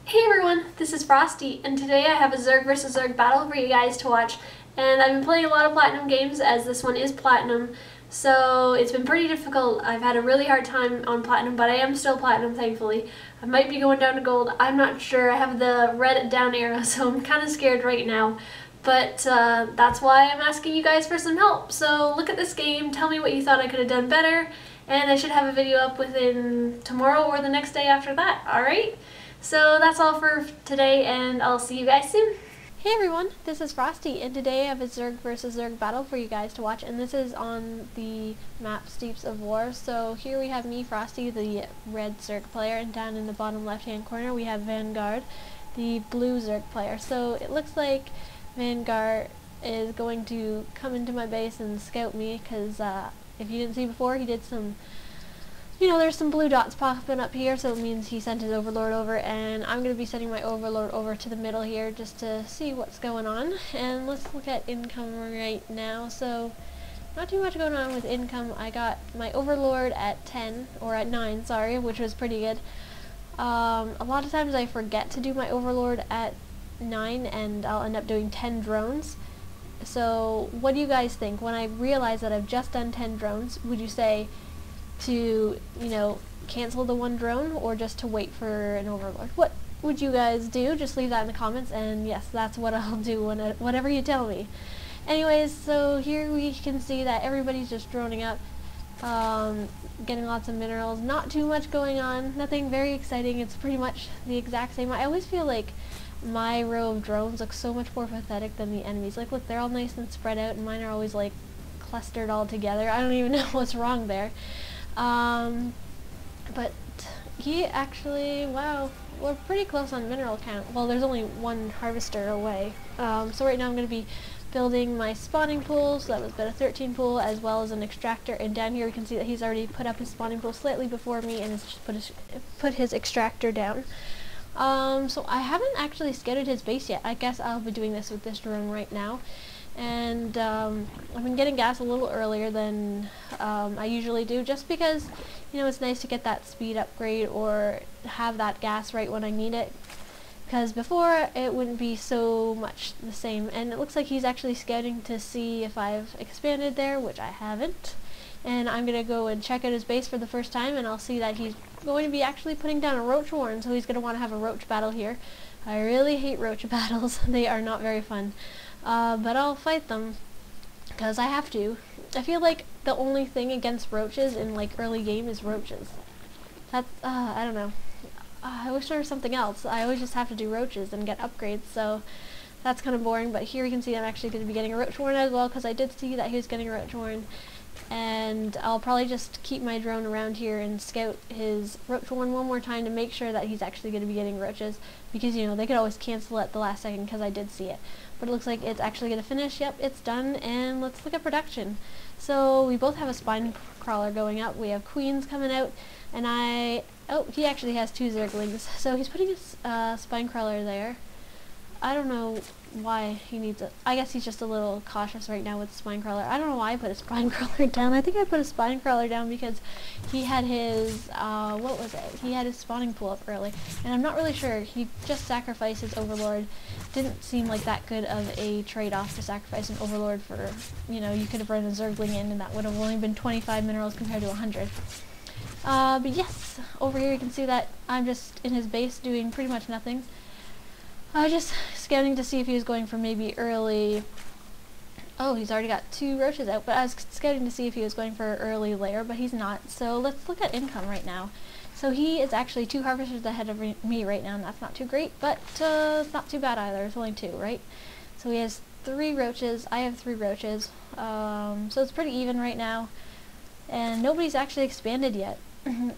Hey everyone, this is Frosty, and today I have a Zerg versus Zerg battle for you guys to watch. And I've been playing a lot of Platinum games, as this one is Platinum, so it's been pretty difficult. I've had a really hard time on Platinum, but I am still Platinum, thankfully. I might be going down to Gold, I'm not sure. I have the red down arrow, so I'm kind of scared right now. But that's why I'm asking you guys for some help. So look at this game, tell me what you thought I could have done better, and I should have a video up within tomorrow or the next day after that, alright? So that's all for today, and I'll see you guys soon. Hey everyone, this is Frosty, and today I have a Zerg versus Zerg battle for you guys to watch, and this is on the map Steeps of War. So here we have me, Frosty, the red Zerg player, and down in the bottom left hand corner we have Vanguard, the blue Zerg player. So it looks like Vanguard is going to come into my base and scout me, because if you didn't see before, he did some, there's some blue dots popping up here, so it means he sent his overlord over, and I'm going to be sending my overlord over to the middle here just to see what's going on. And let's look at income right now. So not too much going on with income. I got my overlord at 10, or at 9, sorry, which was pretty good. A lot of times I forget to do my overlord at 9, and I'll end up doing 10 drones. So what do you guys think? When I realize that I've just done 10 drones, would you say to, cancel the one drone, or just to wait for an overlord? What would you guys do? Just leave that in the comments, and yes, that's what I'll do whatever you tell me. Anyways, so here we can see that everybody's just droning up, getting lots of minerals. Not too much going on, nothing very exciting. It's pretty much the exact same. I always feel like my row of drones looks so much more pathetic than the enemies. Like, look, they're all nice and spread out, and mine are always like clustered all together. I don't even know what's wrong there. But he actually, wow, we're pretty close on mineral count. Well, there's only one harvester away. So right now I'm going to be building my spawning pool, so that was about a 13 pool, as well as an extractor. And down here we can see that he's already put up his spawning pool slightly before me, and has just put his extractor down. So I haven't actually scouted his base yet. I guess I'll be doing this with this drone right now. And I've been getting gas a little earlier than I usually do, just because, it's nice to get that speed upgrade or have that gas right when I need it, because before it wouldn't be so much the same. And it looks like he's actually scouting to see if I've expanded there, which I haven't. And I'm going to go and check out his base for the first time, and I'll see that he's going to be actually putting down a roach warren, so he's going to want to have a roach battle here. I really hate roach battles. They are not very fun. But I'll fight them, because I have to. I feel like the only thing against roaches in, early game is roaches. That's, I don't know. I wish there was something else. I always just have to do roaches and get upgrades, so that's kind of boring. But here you can see I'm actually going to be getting a roach warren as well, because I did see that he was getting a roach warren. And I'll probably just keep my drone around here and scout his roach warren one more time to make sure that he's actually going to be getting roaches, because they could always cancel at the last second, because I did see it. But it looks like it's actually going to finish. Yep, it's done, and let's look at production. So we both have a spine crawler going up. We have queens coming out, and he actually has 2 zerglings, so he's putting his spine crawler there. I don't know why he needs it. I guess he's just a little cautious right now with the spine crawler. I don't know why I put a spine crawler down. I think I put a spine crawler down because he had his, what was it? He had his spawning pool up early. And I'm not really sure. He just sacrificed his overlord. Didn't seem like that good of a trade-off to sacrifice an overlord for, you could have run a zergling in, and that would have only been 25 minerals compared to 100. But yes, over here you can see that I'm just in his base doing pretty much nothing. I was just scanning to see if he was going for maybe early. Oh, he's already got 2 roaches out, but I was scouting to see if he was going for early layer, but he's not. So let's look at income right now. So he is actually 2 harvesters ahead of me right now, and that's not too great, but it's not too bad either. It's only 2, right? So he has 3 roaches. I have 3 roaches. So it's pretty even right now, and nobody's actually expanded yet.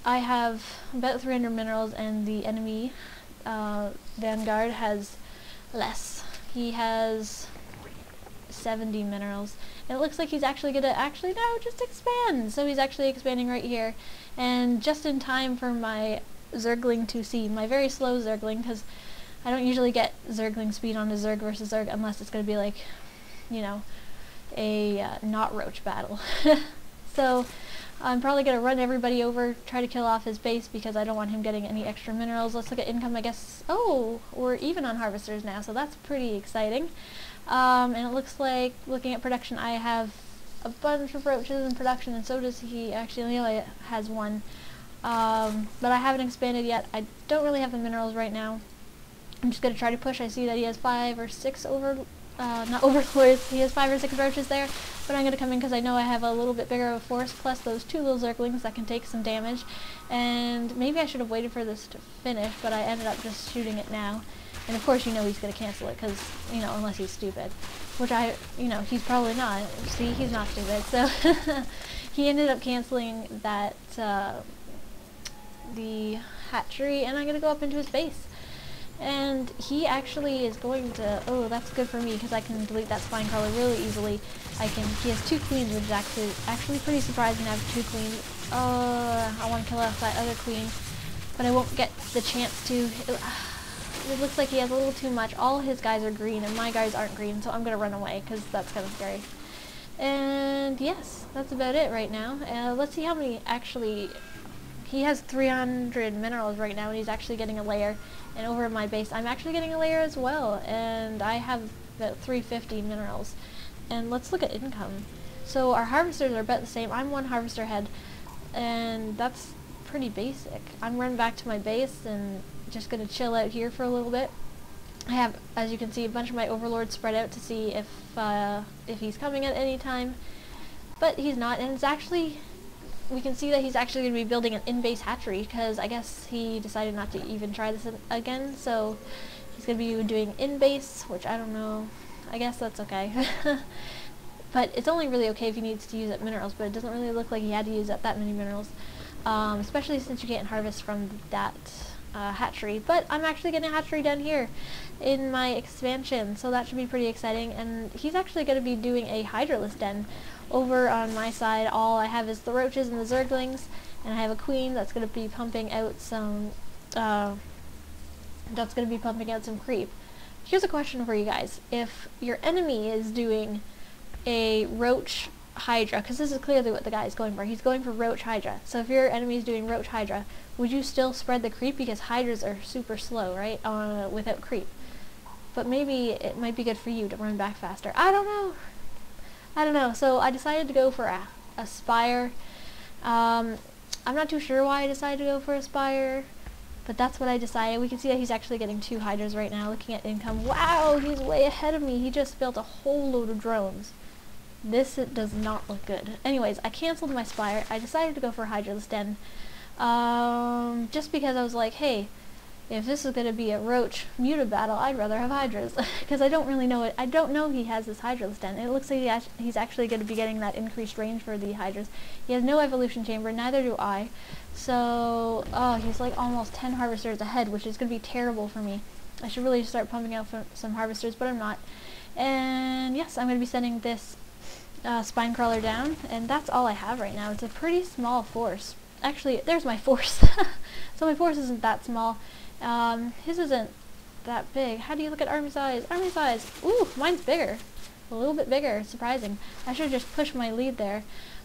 I have about 300 minerals, and the enemy Vanguard has less. He has 70 minerals. And it looks like he's actually gonna just expand. So he's actually expanding right here, and just in time for my zergling to see, my very slow zergling, because I don't usually get zergling speed on a Zerg versus Zerg unless it's gonna be a not roach battle. So I'm probably going to run everybody over, try to kill off his base because I don't want him getting any extra minerals. Let's look at income, I guess. Oh, we're even on harvesters now, so that's pretty exciting. And it looks like, looking at production, I have a bunch of roaches in production, and so does he. Actually, he only has one. But I haven't expanded yet. I don't really have the minerals right now. I'm just going to try to push. I see that he has 5 or 6 not overlords, he has 5 or 6 roaches there, but I'm going to come in because I know I have a little bit bigger of a force, plus those 2 little zerglings that can take some damage, and maybe I should have waited for this to finish, but I ended up just shooting it now, and of course you know he's going to cancel it, because, you know, unless he's stupid, which he's probably not. See, he's not stupid, so he ended up canceling that, the hatchery, and I'm going to go up into his base. And he actually is going to, oh, that's good for me because I can delete that spine crawler really easily. He has 2 queens, which is actually pretty surprising to have 2 queens. I want to kill off that other queen, but I won't get the chance to. It looks like he has a little too much. All his guys are green and my guys aren't green, so I'm going to run away because that's kind of scary. And yes, that's about it right now. Let's see how many actually. He has 300 minerals right now, and he's actually getting a layer. And over at my base, I'm actually getting a layer as well, and I have about 350 minerals. And let's look at income. So our harvesters are about the same. I'm 1 harvester head, and that's pretty basic. I'm running back to my base and just going to chill out here for a little bit. I have, as you can see, a bunch of my overlords spread out to see if he's coming at any time, but he's not, and it's actually. We can see that he's actually going to be building an in-base hatchery because I guess he decided not to even try this again, so he's going to be doing in-base, which I don't know. I guess that's okay. But it's only really okay if he needs to use up minerals, but it doesn't really look like he had to use up that many minerals, especially since you can't harvest from that hatchery. But I'm actually getting a hatchery down here in my expansion, so that should be pretty exciting, and he's actually going to be doing a hydraless den. Over on my side, all I have is the roaches and the zerglings, and I have a queen that's going to be pumping out some creep. Here's a question for you guys. If your enemy is doing a roach hydra, because this is clearly what the guy is going for, he's going for roach hydra. So if your enemy is doing roach hydra, would you still spread the creep? Because hydras are super slow, right, without creep. But maybe it might be good for you to run back faster. I don't know. So I decided to go for a spire. I'm not too sure why I decided to go for a spire, but that's what I decided. We can see that he's actually getting 2 hydras right now. Looking at income, wow, he's way ahead of me. He just built a whole load of drones. This does not look good. Anyways, I canceled my spire. I decided to go for a hydraless den, just because I was like, hey, if this is going to be a roach muta battle, I'd rather have hydras, because I don't really know it. I don't know he has this hydraless den. It looks like he's actually going to be getting that increased range for the hydras. He has no evolution chamber, neither do I. So, he's like almost 10 harvesters ahead, which is going to be terrible for me. I should really start pumping out some harvesters, but I'm not. And yes, I'm going to be sending this spine crawler down, and that's all I have right now. It's a pretty small force. Actually, there's my force. So my force isn't that small. His isn't that big. How do you look at army size? Army size! Ooh, mine's bigger. A little bit bigger. Surprising. I should have just pushed my lead there.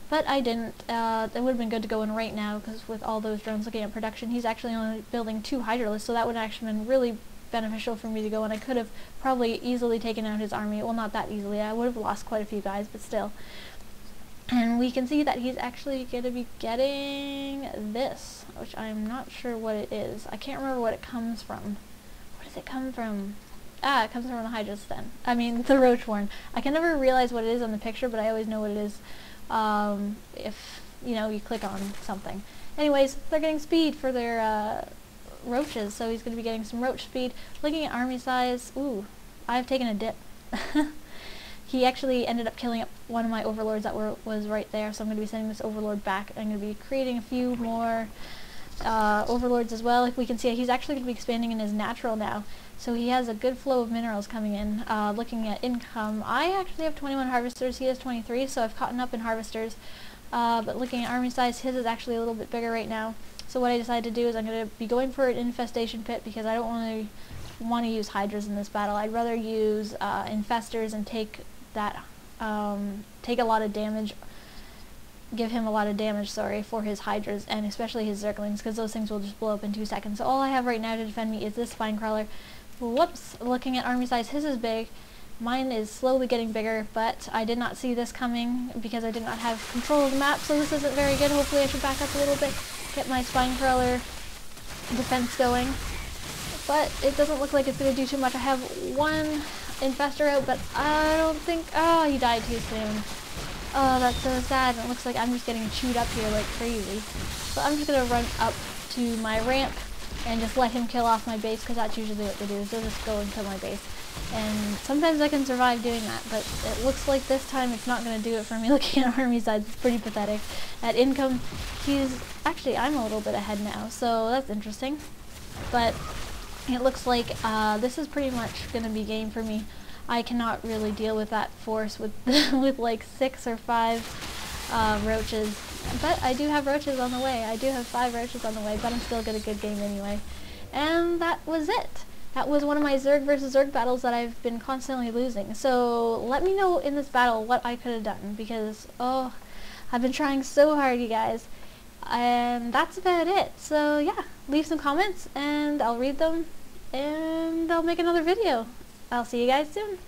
But I didn't. It would have been good to go in right now, because with all those drones looking at production, he's actually only building 2 hydralists, so that would have actually been really beneficial for me to go, and I could have probably easily taken out his army. Well, not that easily. I would have lost quite a few guys, but still. And we can see that he's actually going to be getting this, which I'm not sure what it is. I can't remember what it comes from. Where does it come from? Ah, it comes from the hydras then. I mean, the roach warren. I can never realize what it is on the picture, but I always know what it is if, you click on something. Anyways, they're getting speed for their roaches, so he's going to be getting some roach speed. Looking at army size, ooh, I've taken a dip. He actually ended up killing one of my overlords that was right there, so I'm going to be sending this overlord back. I'm going to be creating a few more overlords as well. If we can see, he's actually going to be expanding in his natural now, so he has a good flow of minerals coming in. Looking at income, I actually have 21 harvesters, he has 23, so I've caught up in harvesters. But looking at army size, his is actually a little bit bigger right now. So what I decided to do is I'm going to be going for an infestation pit, because I don't want to use hydras in this battle. I'd rather use infestors and take a lot of damage give him a lot of damage, for his Hydras, and especially his Zerglings, because those things will just blow up in 2 seconds. So all I have right now to defend me is this Spine Crawler. Whoops, looking at army size, his is big. Mine is slowly getting bigger, but I did not see this coming because I did not have control of the map, so this isn't very good. Hopefully I should back up a little bit, get my Spine Crawler defense going. But it doesn't look like it's going to do too much. I have one Infestor out, but I don't think... Oh, he died too soon. Oh, that's so sad. It looks like I'm just getting chewed up here like crazy. So I'm just going to run up to my ramp and just let him kill off my base, because that's usually what they do, is they'll just go and kill my base. And sometimes I can survive doing that, but it looks like this time it's not going to do it for me. Looking at army size, it's pretty pathetic. At income, he's... Actually, I'm a little bit ahead now, so that's interesting. But it looks like this is pretty much going to be game for me. I cannot really deal with that force with with like 6 or 5 roaches. But I do have roaches on the way. I do have 5 roaches on the way, but I'm still getting a good game anyway. And that was it. That was one of my Zerg versus Zerg battles that I've been constantly losing. So let me know in this battle what I could have done, because, oh, I've been trying so hard, you guys. And that's about it. So yeah, leave some comments and I'll read them and I'll make another video. I'll see you guys soon.